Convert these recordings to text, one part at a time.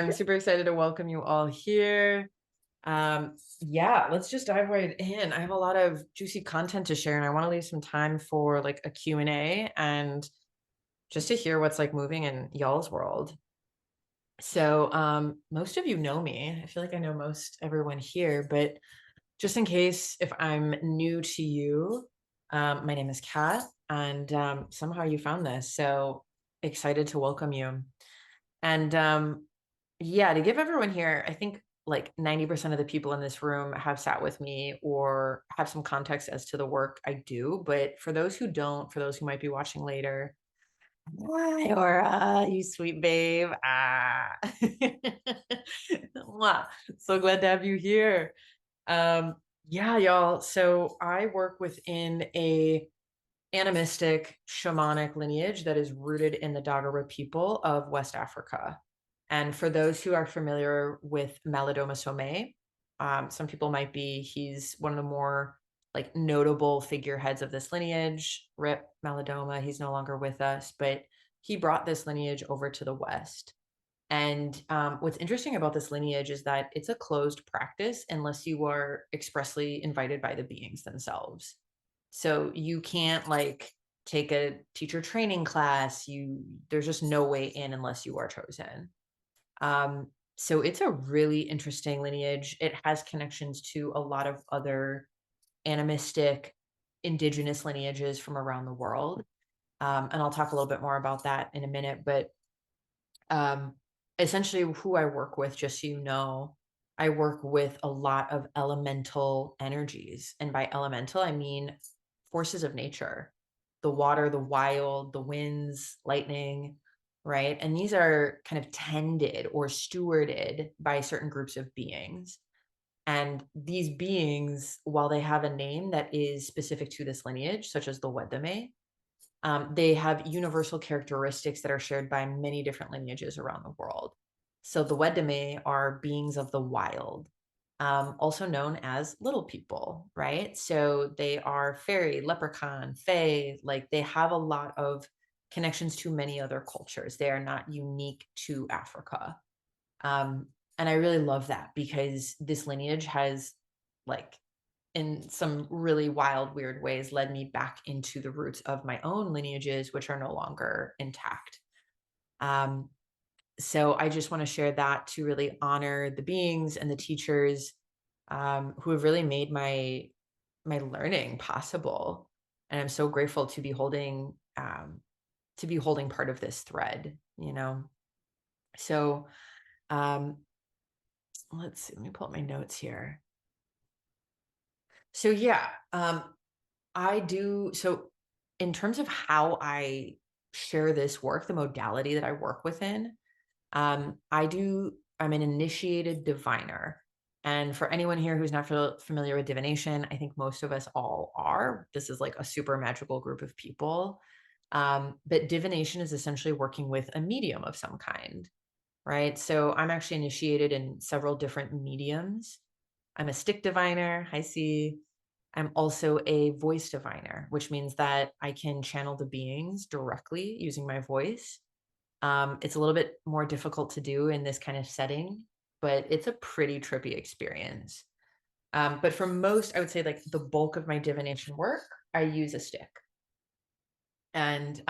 I'm super excited to welcome you all here. Yeah, let's just dive right in. I have a lot of juicy content to share, and I want to leave some time for like a Q&A and just to hear what's like moving in y'all's world. So, most of you know me. I feel like I know most everyone here, but just in case if I'm new to you, my name is Kat, and somehow you found this. So excited to welcome you. And yeah, to give everyone here, I think like 90% of the people in this room have sat with me or have some context as to the work I do. But for those who don't, for those who might be watching later, hi, Aura, you sweet babe. Mwah. So glad to have you here. Um, yeah, y'all. So I work within a animistic shamanic lineage that is rooted in the Dagara people of West Africa. And for those who are familiar with Malidoma Somé, some people might be, he's one of the more like notable figureheads of this lineage. Rip Malidoma, he's no longer with us, but he brought this lineage over to the West. And what's interesting about this lineage is that it's a closed practice unless you are expressly invited by the beings themselves. So you can't like take a teacher training class. There's just no way in unless you are chosen. So it's a really interesting lineage. It has connections to a lot of other animistic indigenous lineages from around the world. And I'll talk a little bit more about that in a minute. But um, essentially, who I work with, just so you know, I work with a lot of elemental energies. And by elemental, I mean forces of nature, the water, the wild, the winds, lightning, right? And these are kind of tended or stewarded by certain groups of beings. And these beings, while they have a name that is specific to this lineage, such as the Wedame, they have universal characteristics that are shared by many different lineages around the world. So the Wedame are beings of the wild, also known as little people, right? So they are fairy, leprechaun, fae, like they have a lot of connections to many other cultures. They are not unique to Africa. And I really love that because this lineage has like in some really wild, weird ways led me back into the roots of my own lineages, which are no longer intact. Um, so I just want to share that to really honor the beings and the teachers who have really made my learning possible. And I'm so grateful to be holding part of this thread, you know. So um, let's see, let me pull up my notes here. So yeah, I do. So, in terms of how I share this work, the modality that I work within, I'm an initiated diviner. And for anyone here who's not familiar with divination, I think most of us all are. This is like a super magical group of people. But divination is essentially working with a medium of some kind, right? So I'm actually initiated in several different mediums. I'm a stick diviner. I see. I'm also a voice diviner, which means that I can channel the beings directly using my voice. It's a little bit more difficult to do in this kind of setting, but it's a pretty trippy experience. But for most, I would say like the bulk of my divination work, I use a stick. And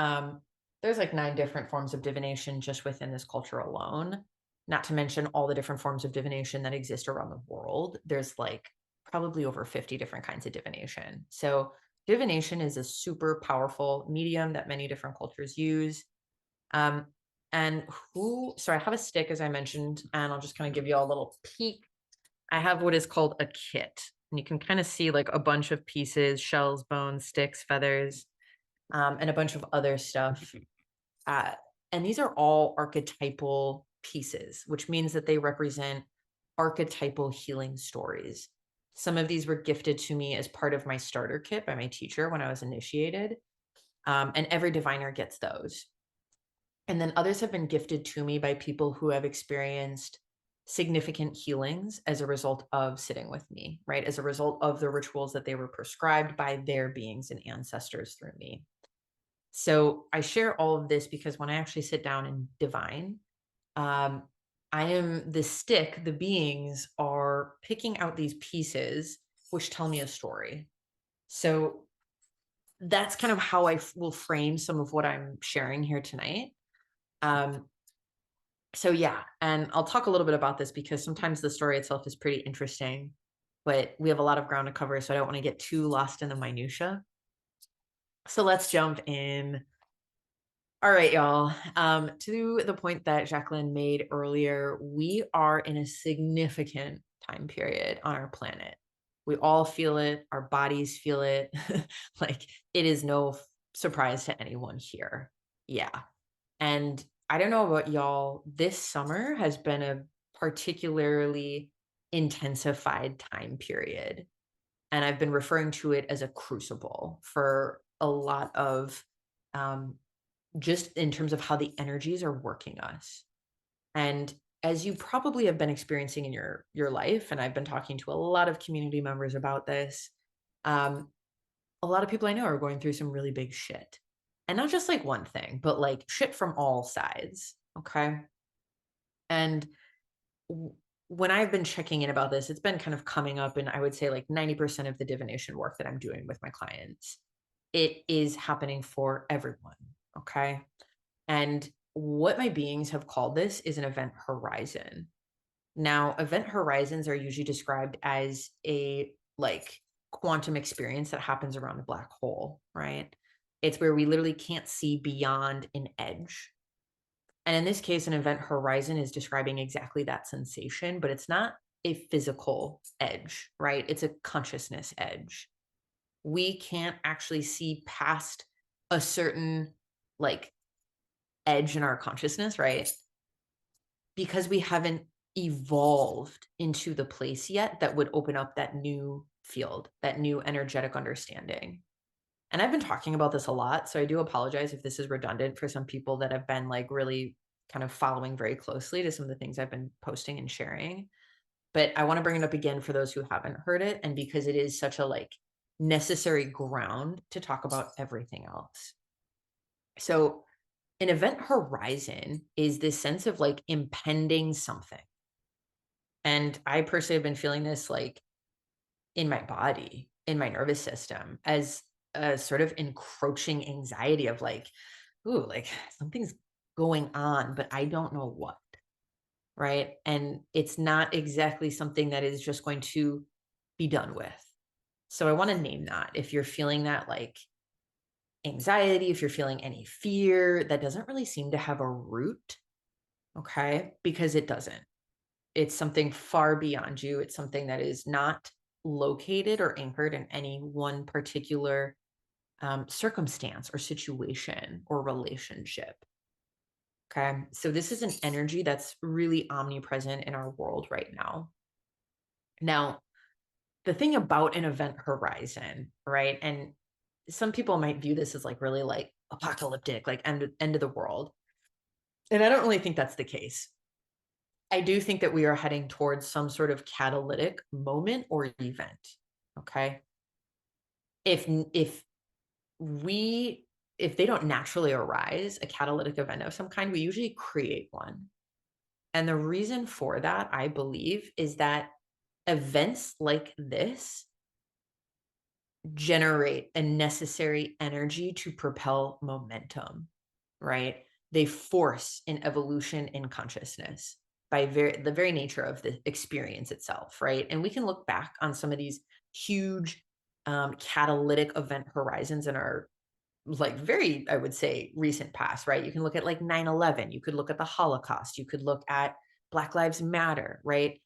there's like 9 different forms of divination just within this culture alone, not to mention all the different forms of divination that exist around the world. There's like probably over 50 different kinds of divination. So divination is a super powerful medium that many different cultures use. Um, so I have a stick, as I mentioned, and I'll just kind of give you all a little peek. I have what is called a kit, and you can kind of see like a bunch of pieces, shells, bones, sticks, feathers, and a bunch of other stuff. Uh, and these are all archetypal pieces, which means that they represent archetypal healing stories. Some of these were gifted to me as part of my starter kit by my teacher when I was initiated. And every diviner gets those. And then others have been gifted to me by people who have experienced significant healings as a result of sitting with me, right? As a result of the rituals that they were prescribed by their beings and ancestors through me. So I share all of this because when I actually sit down and divine, um, I am the stick. The beings are picking out these pieces which tell me a story. So that's kind of how will frame some of what I'm sharing here tonight. Um, so yeah, and I'll talk a little bit about this because sometimes the story itself is pretty interesting, but we have a lot of ground to cover, so I don't want to get too lost in the minutia. So let's jump in. All right, y'all. To the point that Jacqueline made earlier, we are in a significant time period on our planet. We all feel it, our bodies feel it. Like it is no surprise to anyone here. Yeah. And I don't know about y'all, this summer has been a particularly intensified time period. And I've been referring to it as a crucible for a lot of um, just in terms of how the energies are working us. And as you probably have been experiencing in your life, and I've been talking to a lot of community members about this, um, a lot of people I know are going through some really big shit. And not just like one thing, but like shit from all sides. Okay. And w- when I've been checking in about this, it's been kind of coming up in, I would say, like 90% of the divination work that I'm doing with my clients. It is happening for everyone. Okay. And what my beings have called this is an event horizon. Now, event horizons are usually described as a like quantum experience that happens around a black hole, right? It's where we literally can't see beyond an edge. And in this case, an event horizon is describing exactly that sensation, but it's not a physical edge, right? It's a consciousness edge. We can't actually see past a certain like edge in our consciousness, right? Because we haven't evolved into the place yet that would open up that new field, that new energetic understanding. And I've been talking about this a lot, so I do apologize if this is redundant for some people that have been like really kind of following very closely to some of the things I've been posting and sharing. But I want to bring it up again for those who haven't heard it, and because it is such a like necessary ground to talk about everything else. So an event horizon is this sense of like impending something. And I personally have been feeling this like in my body, in my nervous system, as a sort of encroaching anxiety of like, ooh, like something's going on, but I don't know what. Right. And it's not exactly something that is just going to be done with. So I want to name that if you're feeling that like anxiety, if you're feeling any fear, that doesn't really seem to have a root. Okay. Because it doesn't. It's something far beyond you. It's something that is not located or anchored in any one particular circumstance or situation or relationship. Okay. So this is an energy that's really omnipresent in our world right now. Now, the thing about an event horizon, right? And some people might view this as like really like apocalyptic, like end of the world. And I don't really think that's the case. I do think that we are heading towards some sort of catalytic moment or event. Okay. If we if they don't naturally arise, a catalytic event of some kind, we usually create one. And the reason for that, I believe, is that events like this generate a necessary energy to propel momentum, right? They force an evolution in consciousness by the very nature of the experience itself, right? And we can look back on some of these huge catalytic event horizons in our like very, I would say, recent past, right? You can look at like 9/11, you could look at the Holocaust, you could look at Black Lives Matter, right?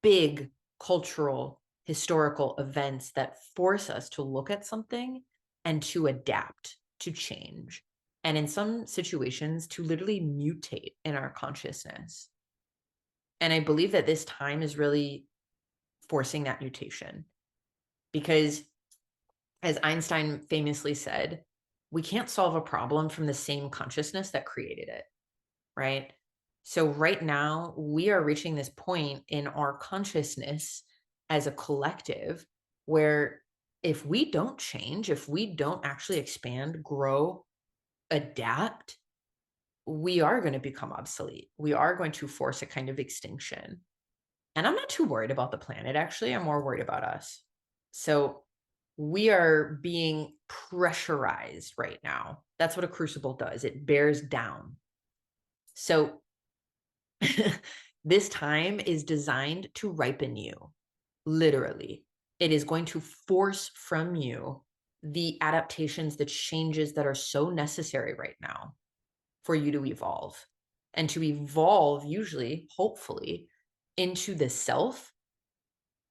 Big cultural, historical events that force us to look at something and to adapt, to change. And in some situations, to literally mutate in our consciousness. And I believe that this time is really forcing that mutation because, as Einstein famously said, we can't solve a problem from the same consciousness that created it, right? So, right now, we are reaching this point in our consciousness as a collective where if we don't change, if we don't actually expand, grow, adapt, we are going to become obsolete. We are going to force a kind of extinction. And I'm not too worried about the planet, actually. I'm more worried about us. So we are being pressurized right now. That's what a crucible does, it bears down. So this time is designed to ripen you, literally. It is going to force from you the adaptations, the changes that are so necessary right now for you to evolve. And to evolve, usually, hopefully, into the self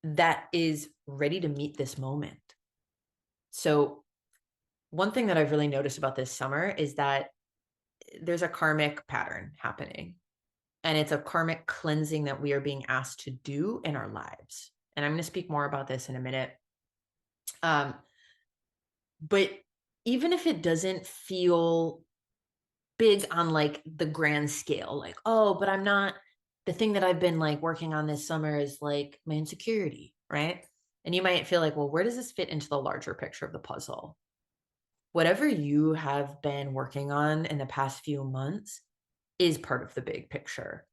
that is ready to meet this moment. So, one thing that I've really noticed about this summer is that there's a karmic pattern happening, and it's a karmic cleansing that we are being asked to do in our lives. And I'm going to speak more about this in a minute. But even if it doesn't feel big on like the grand scale, like, oh, but I'm not, the thing that I've been like working on this summer is like my insecurity, right? And you might feel like, well, where does this fit into the larger picture of the puzzle? Whatever you have been working on in the past few months is part of the big picture.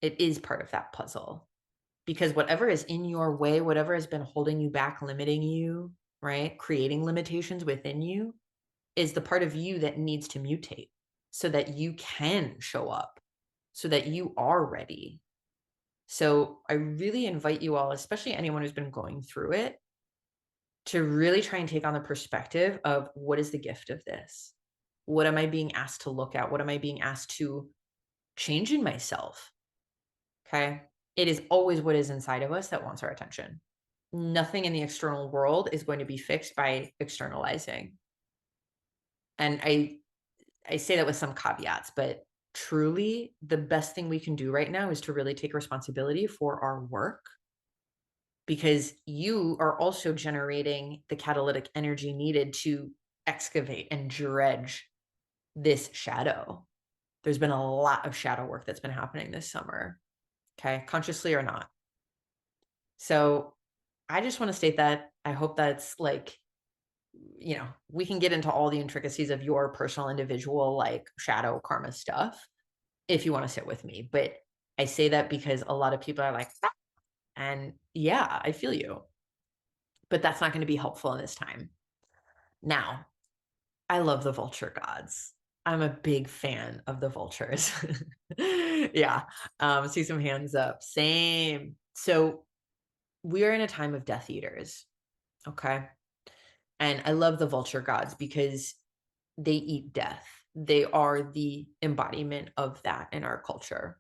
It is part of that puzzle, because whatever is in your way, whatever has been holding you back, limiting you, right? Creating limitations within you is the part of you that needs to mutate so that you can show up, so that you are ready. So I really invite you all, especially anyone who's been going through it, to really try and take on the perspective of, what is the gift of this? What am I being asked to look at? What am I being asked to change in myself? Okay. It is always what is inside of us that wants our attention. Nothing in the external world is going to be fixed by externalizing. And I say that with some caveats, but truly the best thing we can do right now is to really take responsibility for our work, because you are also generating the catalytic energy needed to excavate and dredge this shadow. There's been a lot of shadow work that's been happening this summer, okay, consciously or not. So I just want to state that. I hope that's like, we can get into all the intricacies of your personal individual like shadow karma stuff if you want to sit with me. But I say that because a lot of people are like, "Ah," and yeah, I feel you. But that's not going to be helpful in this time. Now, I love the vulture gods. I'm a big fan of the vultures. Yeah. See some hands up. Same. So we are in a time of Death Eaters. Okay. And I love the vulture gods because they eat death. They are the embodiment of that in our culture.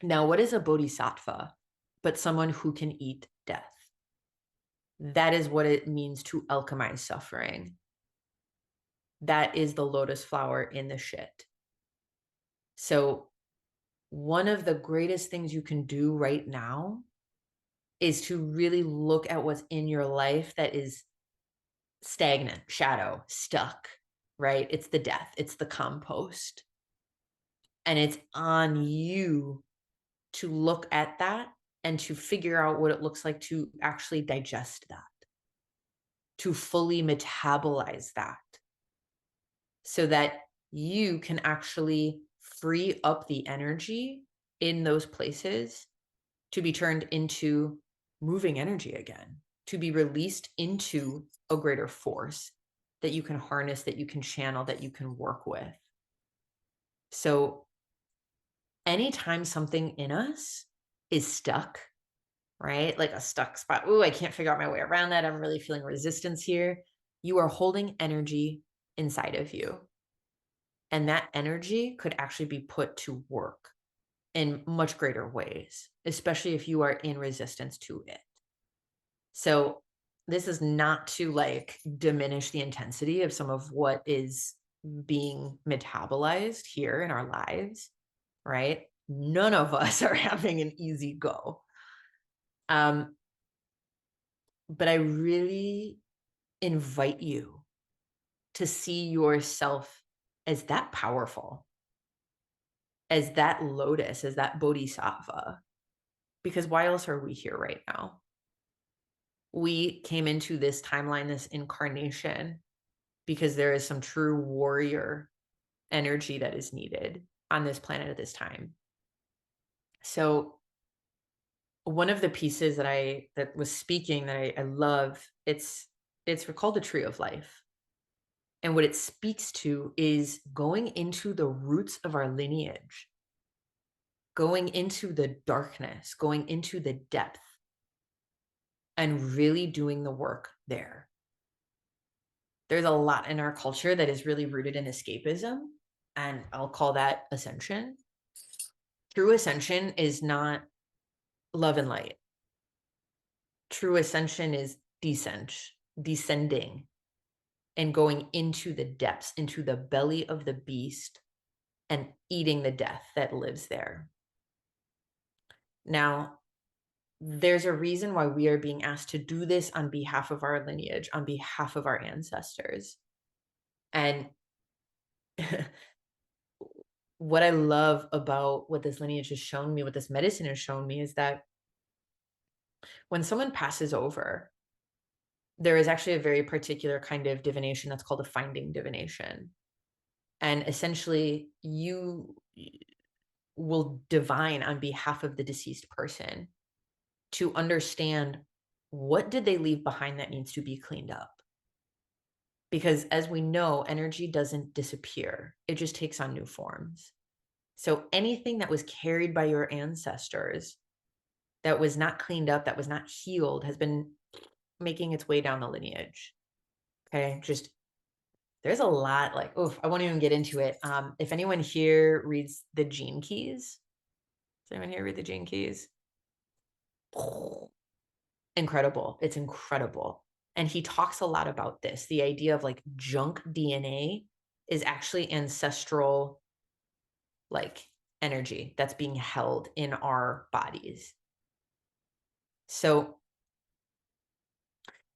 Now, what is a bodhisattva but someone who can eat death? That is what it means to alchemize suffering. That is the lotus flower in the shit. So, one of the greatest things you can do right now is to really look at what's in your life that is stagnant, shadow, stuck, right? It's the death, it's the compost. And it's on you to look at that and to figure out what it looks like to actually digest that, to fully metabolize that, so that you can actually free up the energy in those places to be turned into moving energy again, to be released into a greater force that you can harness, that you can channel, that you can work with. So anytime something in us is stuck, right? Like a stuck spot. Oh, I can't figure out my way around that. I'm really feeling resistance here. You are holding energy inside of you. And that energy could actually be put to work in much greater ways, especially if you are in resistance to it. So this is not to like diminish the intensity of some of what is being metabolized here in our lives, right? None of us are having an easy go. But I really invite you to see yourself as that powerful, as that lotus, as that bodhisattva. Because why else are we here right now? We came into this timeline, this incarnation, because there is some true warrior energy that is needed on this planet at this time. So one of the pieces that was speaking that I love, it's called the Tree of Life. And what it speaks to is going into the roots of our lineage, going into the darkness, going into the depth, and really doing the work there. There's a lot in our culture that is really rooted in escapism, and I'll call that ascension. True ascension is not love and light. True ascension is descending and going into the depths, into the belly of the beast, and eating the death that lives there. Now, there's a reason why we are being asked to do this on behalf of our lineage, on behalf of our ancestors. And what I love about what this lineage has shown me, what this medicine has shown me, is that when someone passes over, there is actually a very particular kind of divination that's called a finding divination. And essentially, you will divine on behalf of the deceased person to understand what did they leave behind that needs to be cleaned up. Because as we know, energy doesn't disappear. It just takes on new forms. So anything that was carried by your ancestors that was not cleaned up, that was not healed, has been making its way down the lineage. Okay. Just there's a lot, like, oof, I won't even get into it. If anyone here reads the Gene Keys, does anyone here read the Gene Keys? Incredible. It's incredible. And he talks a lot about this. The idea of like junk DNA is actually ancestral, like, energy that's being held in our bodies. So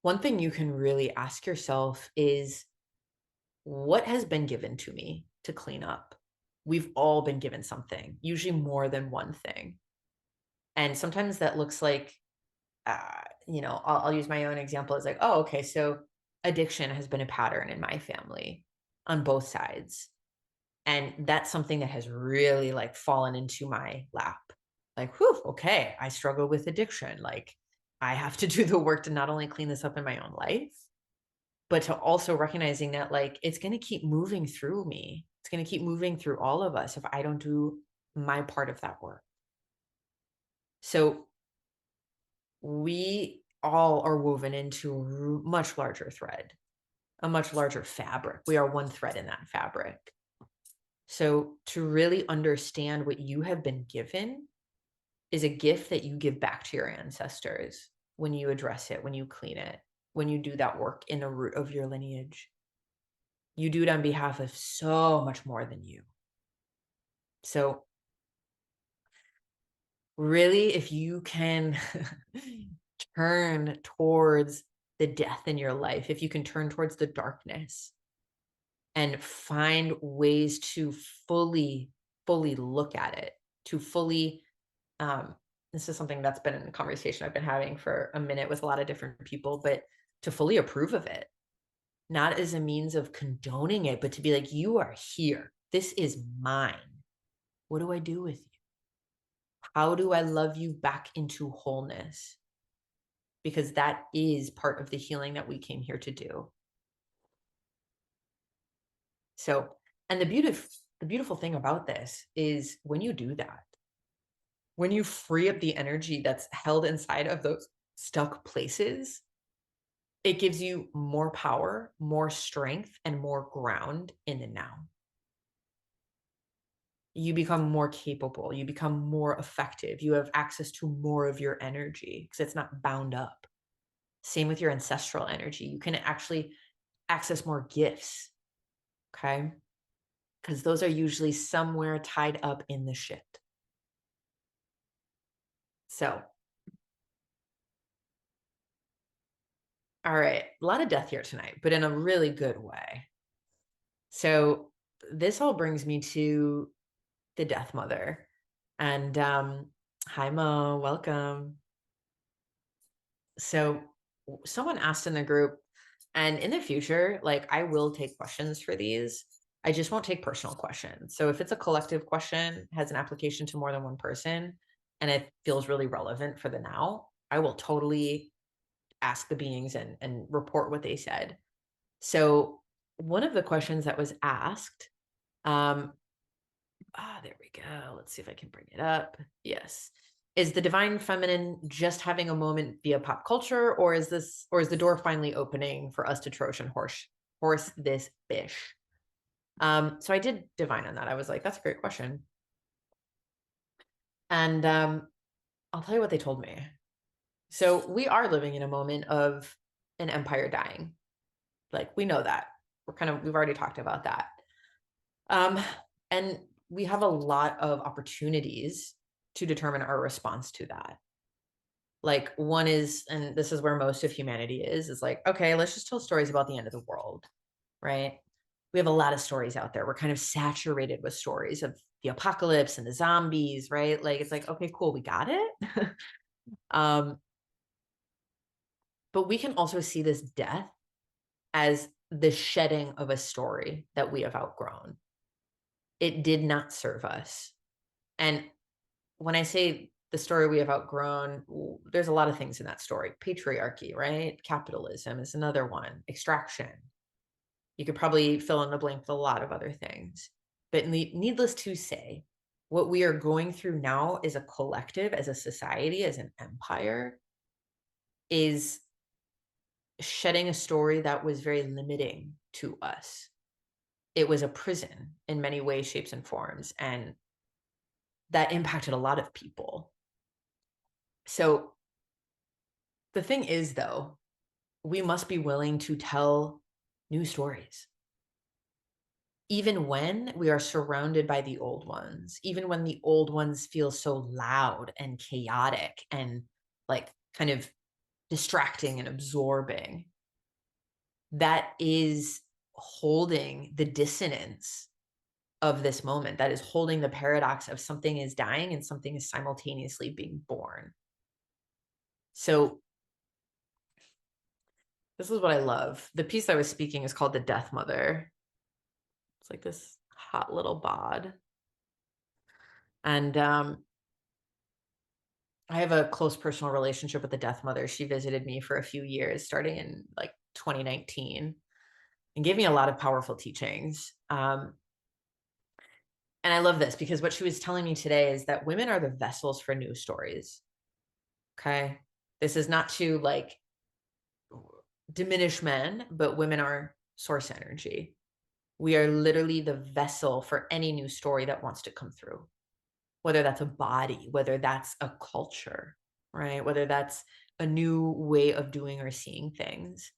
one thing you can really ask yourself is, what has been given to me to clean up? We've all been given something, usually more than one thing. And sometimes that looks like, I'll use my own example as like, oh, okay, so addiction has been a pattern in my family on both sides. And that's something that has really like fallen into my lap. Like, whew, okay, I struggle with addiction. Like, I have to do the work to not only clean this up in my own life, but to also recognizing that like it's going to keep moving through me. It's going to keep moving through all of us if I don't do my part of that work. So we all are woven into a much larger thread, a much larger fabric. We are one thread in that fabric. So to really understand what you have been given is a gift that you give back to your ancestors when you address it, when you clean it, when you do that work in the root of your lineage. You do it on behalf of so much more than you. So really, if you can turn towards the death in your life, if you can turn towards the darkness and find ways to fully look at it, to fully, this is something that's been in a conversation I've been having for a minute with a lot of different people, but to fully approve of it, not as a means of condoning it, but to be like, you are here. This is mine. What do I do with you? How do I love you back into wholeness? Because that is part of the healing that we came here to do. So, and the beautiful thing about this is when you do that, when you free up the energy that's held inside of those stuck places, it gives you more power, more strength, and more ground in the now. You become more capable, you become more effective, you have access to more of your energy because it's not bound up. Same with your ancestral energy. You can actually access more gifts, okay? Because those are usually somewhere tied up in the shit. So, all right, a lot of death here tonight, but in a really good way. So this all brings me to the Death Mother. And hi, Mo, welcome. So someone asked in the group, and in the future, like I will take questions for these. I just won't take personal questions. So if it's a collective question, has an application to more than one person, and it feels really relevant for the now, I will totally ask the beings and report what they said. So one of the questions that was asked, there we go. Let's see if I can bring it up. Yes. Is the divine feminine just having a moment via pop culture, or is the door finally opening for us to Trojan horse this bish? So I did divine on that. I was like, that's a great question. And I'll tell you what they told me. So we are living in a moment of an empire dying. Like, we know that. We've already talked about that. And we have a lot of opportunities to determine our response to that. Like, one is, and this is where most of humanity is like, okay, let's just tell stories about the end of the world, right? We have a lot of stories out there. We're kind of saturated with stories of the apocalypse and the zombies, right? Like, it's like, okay, cool, we got it. um, but we can also see this death as the shedding of a story that we have outgrown. It did not serve us. And when I say the story we have outgrown, there's a lot of things in that story. Patriarchy, right? Capitalism is another one. Extraction. You could probably fill in the blank with a lot of other things. But needless to say, what we are going through now as a collective, as a society, as an empire, is shedding a story that was very limiting to us. It was a prison in many ways, shapes, and forms. And that impacted a lot of people. So the thing is, though, we must be willing to tell new stories. Even when we are surrounded by the old ones, even when the old ones feel so loud and chaotic and like kind of distracting and absorbing, that is holding the dissonance of this moment. That is holding the paradox of something is dying and something is simultaneously being born. So this is what I love. The piece I was speaking is called The Death Mother. It's like this hot little bod. And I have a close personal relationship with the Death Mother. She visited me for a few years, starting in like 2019, and gave me a lot of powerful teachings. And I love this because what she was telling me today is that women are the vessels for new stories. Okay. This is not to like diminish men, but women are source energy. We are literally the vessel for any new story that wants to come through, whether that's a body, whether that's a culture, right? Whether that's a new way of doing or seeing things.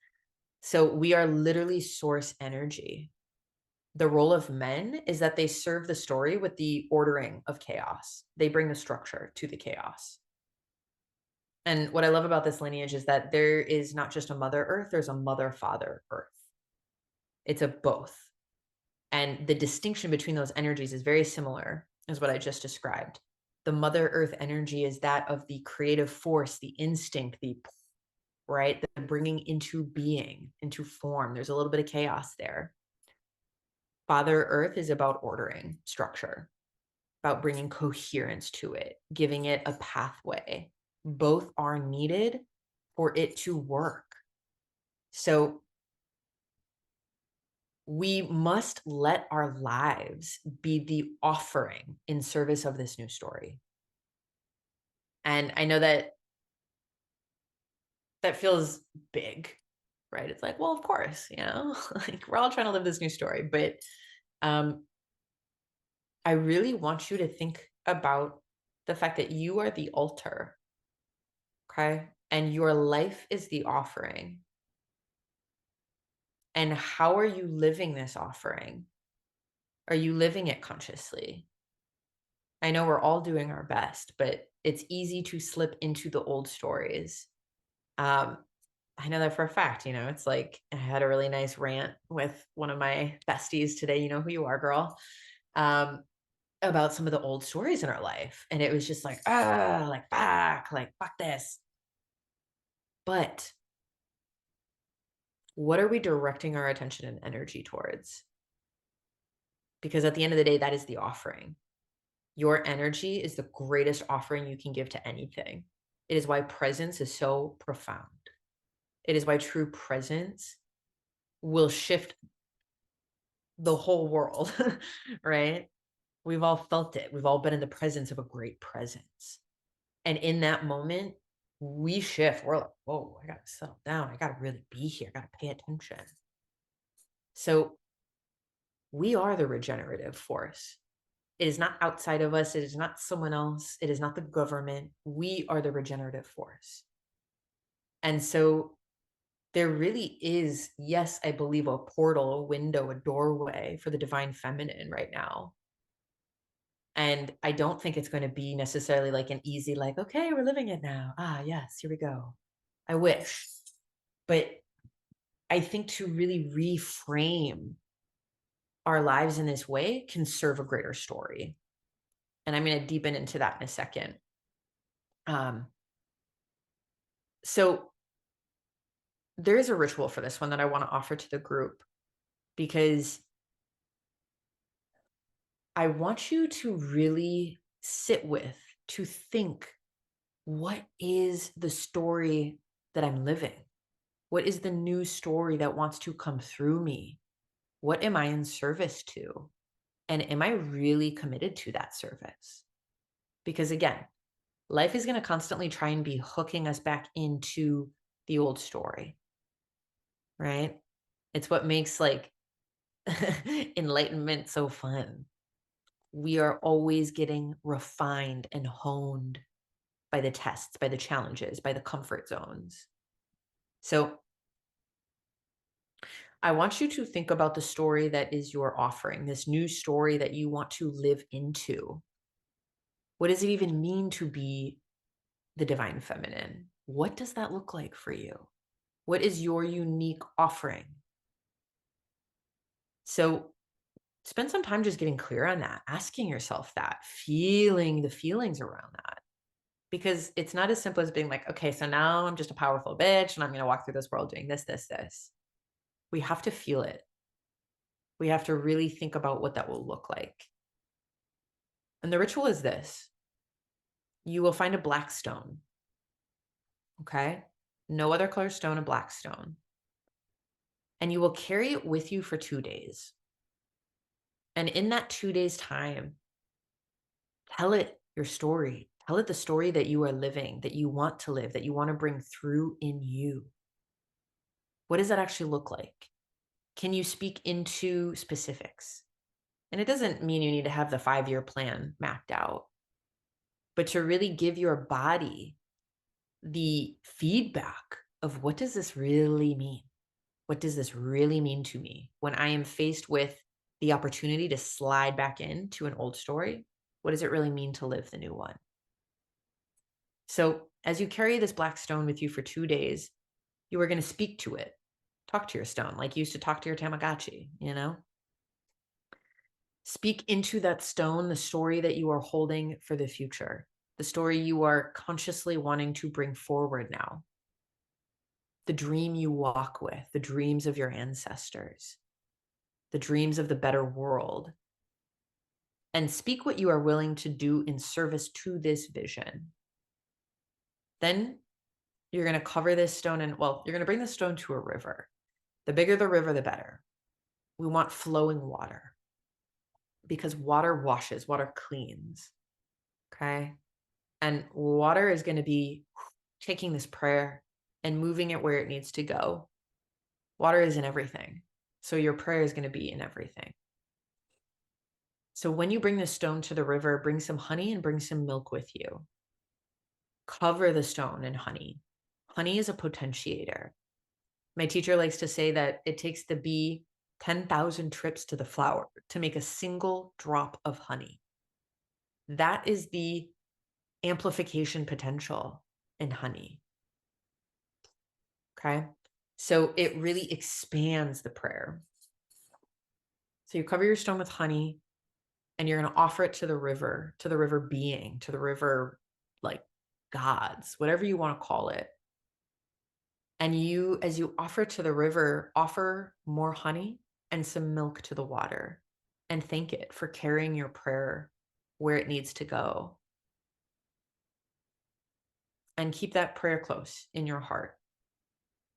So we are literally source energy. The role of men is that they serve the story with the ordering of chaos. They bring the structure to the chaos. And what I love about this lineage is that there is not just a mother earth, there's a mother father earth. It's a both. And the distinction between those energies is very similar as what I just described. The mother earth energy is that of the creative force, the instinct, the right, the bringing into being, into form. There's a little bit of chaos there. Father earth is about ordering structure, about bringing coherence to it, giving it a pathway. Both are needed for it to work. So we must let our lives be the offering in service of this new story. And I know that that feels big, right? It's like, well, of course, like we're all trying to live this new story. But I really want you to think about the fact that you are the altar, okay? And your life is the offering. And how are you living this offering? Are you living it consciously? I know we're all doing our best, but it's easy to slip into the old stories. I know that for a fact, it's like I had a really nice rant with one of my besties today. You know who you are, girl. About some of the old stories in our life. And it was just like, like, fuck this. But what are we directing our attention and energy towards? because at the end of the day, that is the offering. Your energy is the greatest offering you can give to anything. It is why presence is so profound. It is why true presence will shift the whole world, right? We've all felt it. We've all been in the presence of a great presence. And in that moment, we shift. We're like, whoa, I got to settle down. I got to really be here. I got to pay attention. So we are the regenerative force. It is not outside of us. It is not someone else. It is not the government. We are the regenerative force. And so there really is, yes, I believe a portal, a window, a doorway for the divine feminine right now. And I don't think it's going to be necessarily like an easy, like, okay, we're living it now. Ah, yes, here we go. I wish. But I think to really reframe our lives in this way can serve a greater story. And I'm going to deepen into that in a second. So there is a ritual for this one that I want to offer to the group, because I want you to really sit with, to think, what is the story that I'm living? What is the new story that wants to come through me? What am I in service to? And am I really committed to that service? Because again, life is going to constantly try and be hooking us back into the old story, right? It's what makes like enlightenment so fun. We are always getting refined and honed by the tests, by the challenges, by the comfort zones. So I want you to think about the story that is your offering, this new story that you want to live into. What does it even mean to be the divine feminine? What does that look like for you? What is your unique offering? So spend some time just getting clear on that, asking yourself that, feeling the feelings around that. Because it's not as simple as being like, okay, so now I'm just a powerful bitch and I'm going to walk through this world doing this, this, this. We have to feel it. We have to really think about what that will look like. And the ritual is this: you will find a black stone. Okay. No other color stone, a black stone. And you will carry it with you for 2 days. And in that 2 days' time, tell it your story. Tell it the story that you are living, that you want to live, that you want to bring through in you. What does that actually look like? Can you speak into specifics? And it doesn't mean you need to have the 5-year plan mapped out, but to really give your body the feedback of, what does this really mean? What does this really mean to me when I am faced with the opportunity to slide back into an old story? What does it really mean to live the new one? So as you carry this black stone with you for 2 days, you are going to speak to it. Talk to your stone like you used to talk to your Tamagotchi, you know? Speak into that stone the story that you are holding for the future, the story you are consciously wanting to bring forward now, the dream you walk with, the dreams of your ancestors, the dreams of the better world. And speak what you are willing to do in service to this vision. Then you're going to cover this stone and, well, you're going to bring the stone to a river. The bigger the river, the better. We want flowing water, because water washes, water cleans. Okay. And water is going to be taking this prayer and moving it where it needs to go. Water is in everything. So your prayer is going to be in everything. So when you bring the stone to the river, bring some honey and bring some milk with you. Cover the stone in honey. Honey is a potentiator. My teacher likes to say that it takes the bee 10,000 trips to the flower to make a single drop of honey. That is the amplification potential in honey. Okay. So it really expands the prayer. So you cover your stone with honey and you're going to offer it to the river being, to the river, like gods, whatever you want to call it. And you, as you offer to the river, offer more honey and some milk to the water. and thank it for carrying your prayer where it needs to go. And keep that prayer close in your heart.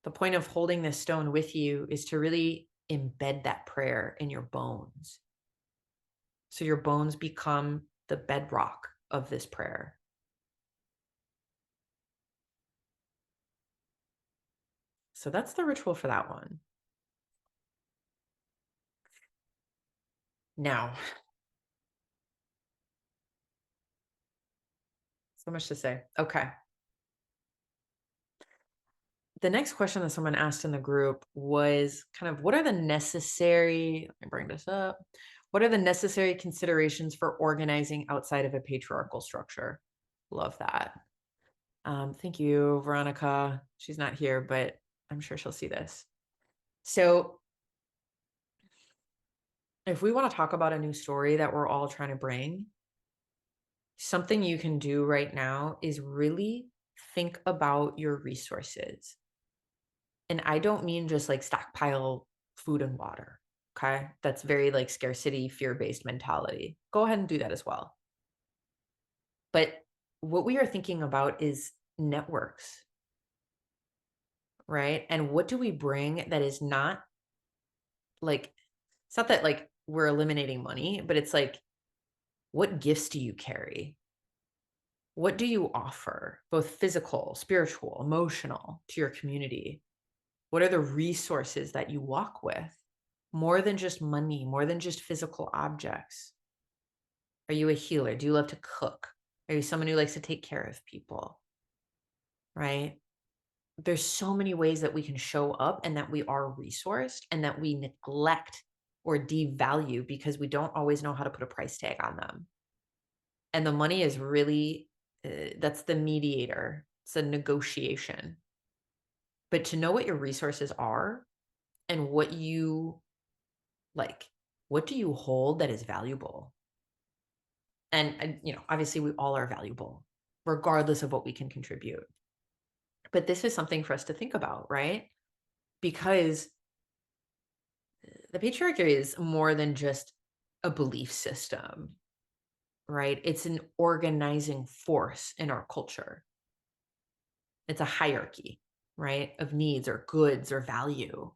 The point of holding this stone with you is to really embed that prayer in your bones. So your bones become the bedrock of this prayer. So that's the ritual for that one. Now, so much to say. Okay. The next question that someone asked in the group was kind of, what are the necessary, let me bring this up. What are the necessary considerations for organizing outside of a patriarchal structure? Love that. Thank you, Veronica. She's not here, but I'm sure she'll see this. So if we want to talk about a new story that we're all trying to bring, something you can do right now is really think about your resources. And I don't mean just like stockpile food and water. Okay. That's very like scarcity, fear-based mentality. Go ahead and do that as well. But what we are thinking about is networks, right? And what do we bring that is not like, it's not that like we're eliminating money, but it's like, what gifts do you carry? What do you offer, both physical, spiritual, emotional, to your community? What are the resources that you walk with? More than just money, more than just physical objects. Are you a healer? Do you love to cook? Are you someone who likes to take care of people? Right? There's so many ways that we can show up and that we are resourced and that we neglect or devalue because we don't always know how to put a price tag on them. And the money is really, that's the mediator. It's a negotiation. But to know what your resources are and what you like, what do you hold that is valuable? And you know, obviously we all are valuable, regardless of what we can contribute. But this is something for us to think about, right? Because the patriarchy is more than just a belief system, right? It's an organizing force in our culture. It's a hierarchy, right? Of needs or goods or value.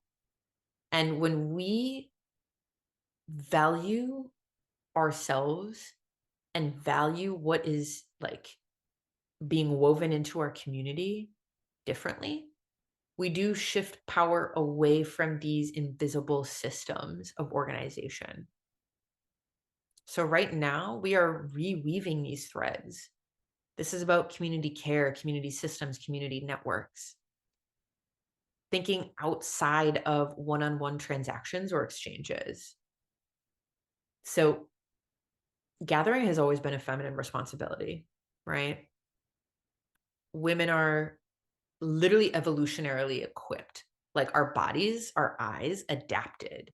And when we value ourselves and value what is like being woven into our community differently, we do shift power away from these invisible systems of organization. So right now we are reweaving these threads. This is about community care, community systems, community networks. Thinking outside of one-on-one transactions or exchanges. So gathering has always been a feminine responsibility, right? Women are literally evolutionarily equipped. Like our bodies, our eyes adapted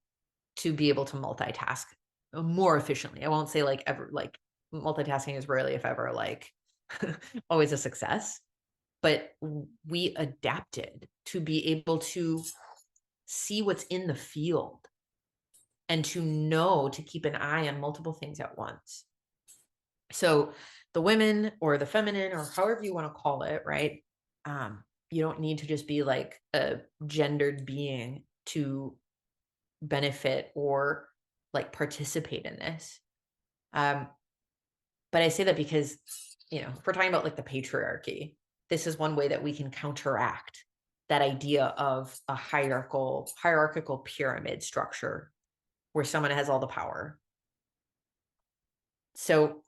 to be able to multitask more efficiently. I won't say like ever, like multitasking is rarely, if ever, like always a success, but we adapted to be able to see what's in the field and to know to keep an eye on multiple things at once. So the women or the feminine or however you want to call it, right? You don't need to just be like a gendered being to benefit or like participate in this. But I say that because, you know, if we're talking about like the patriarchy, this is one way that we can counteract that idea of a hierarchical pyramid structure where someone has all the power. So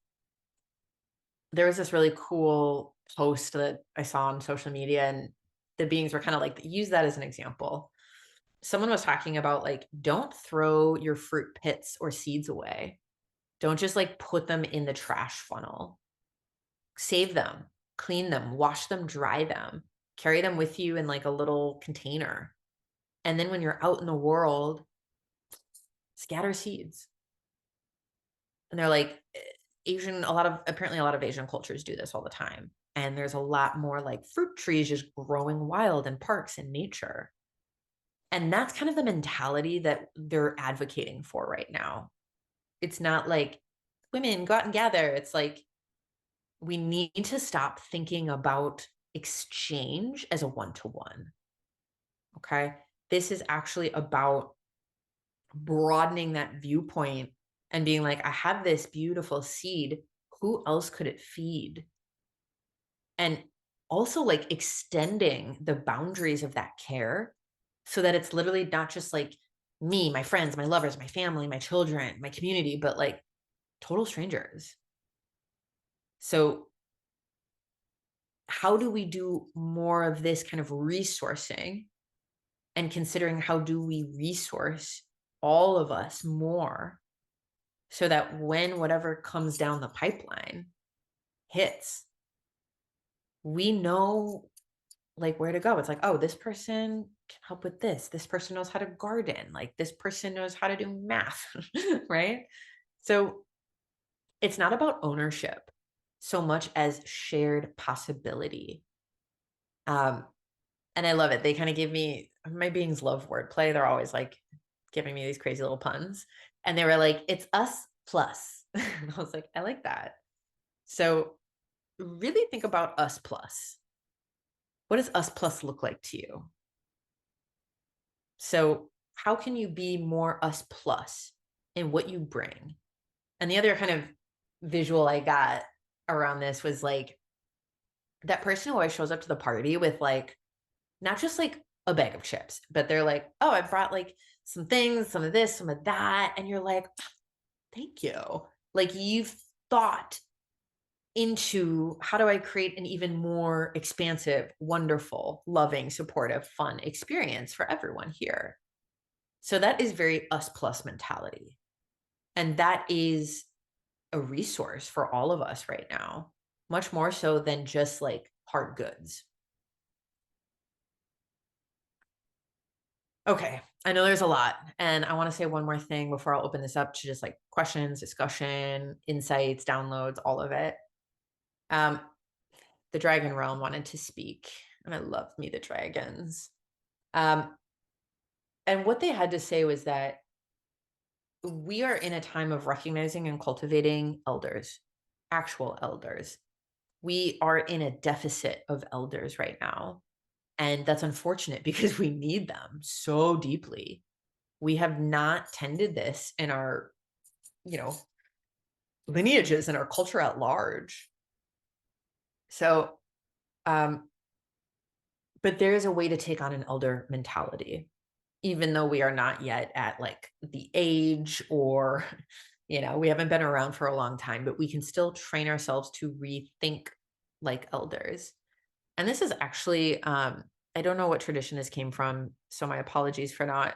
there was this really cool post that I saw on social media, and the beings were kind of like, use that as an example. Someone was talking about like, don't throw your fruit pits or seeds away. Don't just like put them in the trash funnel. Save them, clean them, wash them, dry them, carry them with you in like a little container. And then when you're out in the world, scatter seeds. And they're like, apparently a lot of Asian cultures do this all the time. And there's a lot more like fruit trees just growing wild in parks and nature. And that's kind of the mentality that they're advocating for right now. It's not like women go out and gather. It's like we need to stop thinking about exchange as a one-to-one. Okay. This is actually about broadening that viewpoint and being like, I have this beautiful seed. Who else could it feed? And also like extending the boundaries of that care so that it's literally not just like me, my friends, my lovers, my family, my children, my community, but like total strangers. So how do we do more of this kind of resourcing and considering how do we resource all of us more so that when whatever comes down the pipeline hits, we know like where to go. It's like, oh, this person can help with this. This person knows how to garden. Like this person knows how to do math, right? So it's not about ownership so much as shared possibility. Um, and I love it. They kind of give me, my beings love wordplay. They're always like giving me these crazy little puns. And they were like, it's us plus. And I was like, I like that. So really think about us plus. What does us plus look like to you? So how can you be more us plus in what you bring? And the other kind of visual I got around this was like that person who always shows up to the party with like, not just like a bag of chips, but they're like, oh, I brought like some things, some of this, some of that. And you're like, thank you. Like you've thought into how do I create an even more expansive, wonderful, loving, supportive, fun experience for everyone here. So that is very us plus mentality. And that is a resource for all of us right now, much more so than just like hard goods. Okay, I know there's a lot. And I want to say one more thing before I'll open this up to just like questions, discussion, insights, downloads, all of it. Um, the Dragon Realm wanted to speak, and I love me the dragons. Um, and what they had to say was that we are in a time of recognizing and cultivating elders, actual elders. We are in a deficit of elders right now. And that's unfortunate because we need them so deeply. We have not tended this in our, you know, lineages and our culture at large. So, um, but there is a way to take on an elder mentality, even though we are not yet at like the age or, you know, we haven't been around for a long time, but we can still train ourselves to rethink like elders. And this is actually, I don't know what tradition this came from, so my apologies for not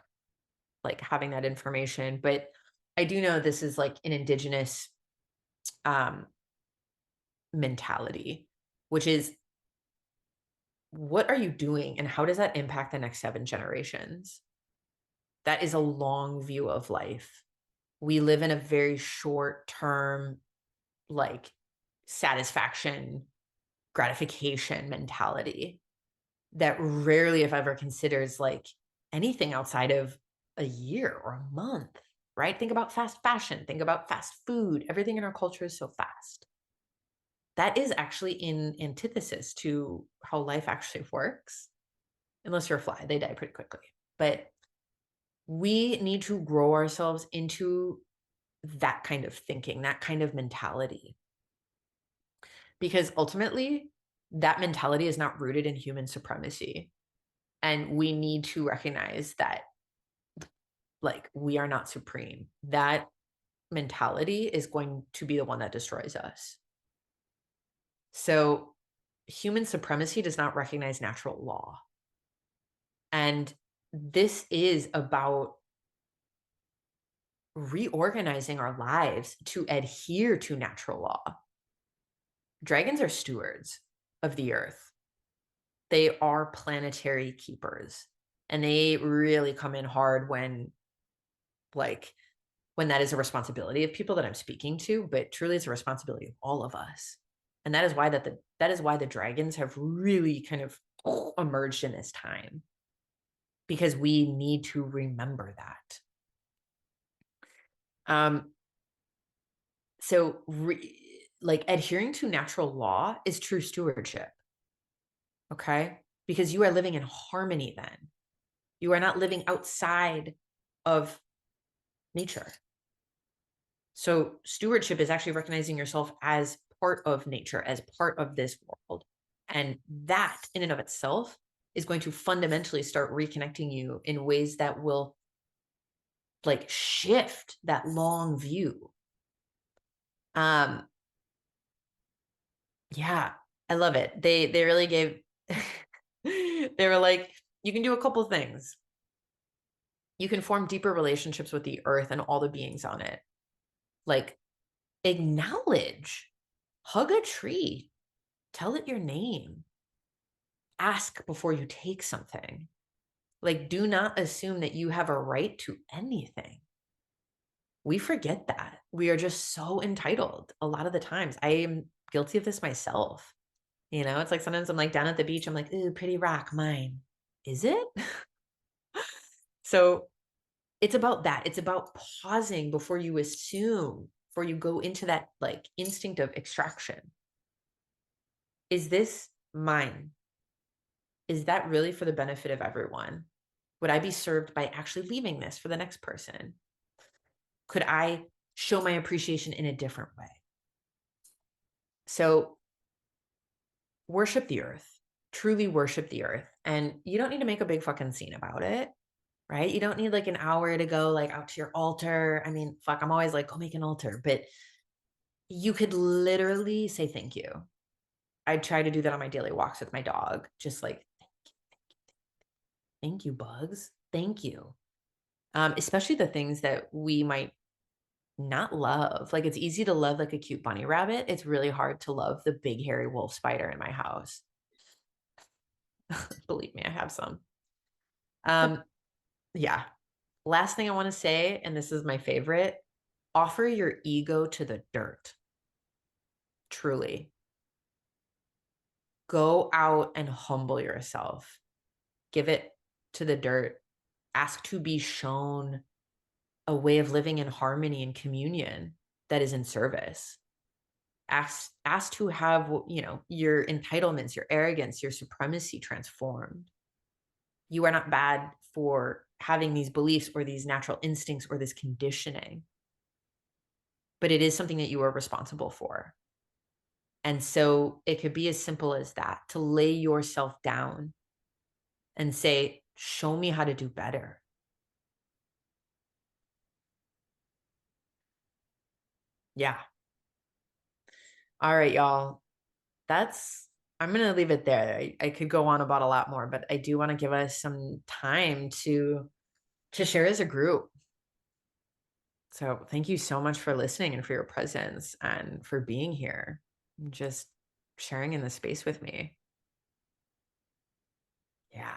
like having that information, but I do know this is like an indigenous um, mentality, which is what are you doing and how does that impact the next 7 generations? That is a long view of life. We live in a very short term, like satisfaction, gratification mentality that rarely, if ever, considers like anything outside of a year or a month, right? Think about fast fashion, think about fast food. Everything in our culture is so fast. That is actually in antithesis to how life actually works. Unless you're a fly, they die pretty quickly. But we need to grow ourselves into that kind of thinking, that kind of mentality. Because ultimately, that mentality is not rooted in human supremacy. And we need to recognize that, like, we are not supreme. That mentality is going to be the one that destroys us. So, human supremacy does not recognize natural law. And this is about reorganizing our lives to adhere to natural law. Dragons are stewards of the earth. They are planetary keepers. And they really come in hard when, like, when that is a responsibility of people that I'm speaking to, but truly it's a responsibility of all of us. And that is why that is why the dragons have really kind of emerged in this time, because we need to remember that. So like adhering to natural law is true stewardship. Okay. Because you are living in harmony then. You are not living outside of nature. So stewardship is actually recognizing yourself as part of nature, as part of this world. And that in and of itself is going to fundamentally start reconnecting you in ways that will like shift that long view. Um, yeah, I love it. They really gave they were like, you can do a couple things. You can form deeper relationships with the earth and all the beings on it. Like acknowledge, hug a tree, tell it your name, ask before you take something. Like, do not assume that you have a right to anything. We forget that. We are just so entitled a lot of the times. I am guilty of this myself. You know, it's like sometimes I'm like down at the beach, I'm like, ooh, pretty rock, mine. Is it? So it's about that. It's about pausing before you assume, before you go into that like instinct of extraction. Is this mine? Is that really for the benefit of everyone? Would I be served by actually leaving this for the next person? Could I show my appreciation in a different way? So worship the earth, truly worship the earth. And you don't need to make a big fucking scene about it, right? You don't need like an hour to go like out to your altar. I mean, fuck, I'm always like, go make an altar, but you could literally say thank you. I try to do that on my daily walks with my dog, just like, thank you, bugs. Thank you. Especially the things that we might not love. Like it's easy to love like a cute bunny rabbit. It's really hard to love the big hairy wolf spider in my house. Believe me, I have some. Um, yeah. Last thing I want to say, and this is my favorite, offer your ego to the dirt. Truly. Go out and humble yourself. Give it to the dirt. Ask to be shown a way of living in harmony and communion that is in service. Ask to have, you know, your entitlements, your arrogance, your supremacy transformed. You are not bad for having these beliefs or these natural instincts or this conditioning, but it is something that you are responsible for. And so it could be as simple as that, to lay yourself down and say, show me how to do better. Yeah. All right, y'all. I'm going to leave it there. I could go on about a lot more, but I do want to give us some time to share as a group. So thank you so much for listening and for your presence and for being here, and just sharing in the space with me. Yeah.